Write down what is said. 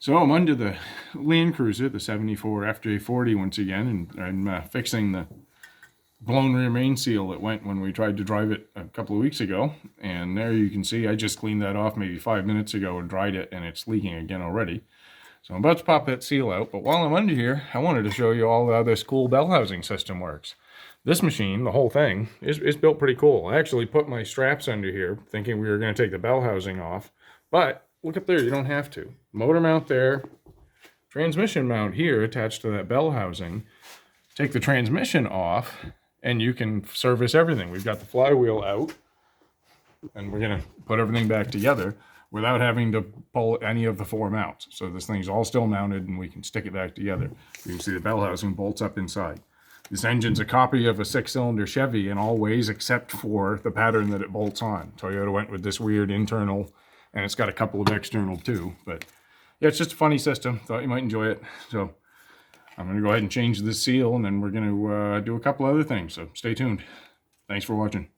So I'm under the Landcruiser, the 74 FJ40 once again, and I'm fixing the blown rear main seal that went when we tried to drive it a couple of weeks ago. And there you can see I just cleaned that off maybe 5 minutes ago and dried it, and it's leaking again already. So I'm about to pop that seal out, but while I'm under here, I wanted to show you all how this cool bell housing system works. This machine, the whole thing, is built pretty cool. I actually put my straps under here thinking we were going to take the bell housing off, but look up there, you don't have to. Motor mount there, transmission mount here attached to that bell housing. Take the transmission off and you can service everything. We've got the flywheel out and we're going to put everything back together without having to pull any of the four mounts. So this thing's all still mounted and we can stick it back together. You can see the bell housing bolts up inside. This engine's a copy of a 6-cylinder Chevy in all ways except for the pattern that it bolts on. Toyota went with this weird internal, and it's got a couple of external too. But yeah, it's just a funny system. Thought you might enjoy it. So I'm going to go ahead and change this seal, and then we're going to do a couple other things. So stay tuned. Thanks for watching.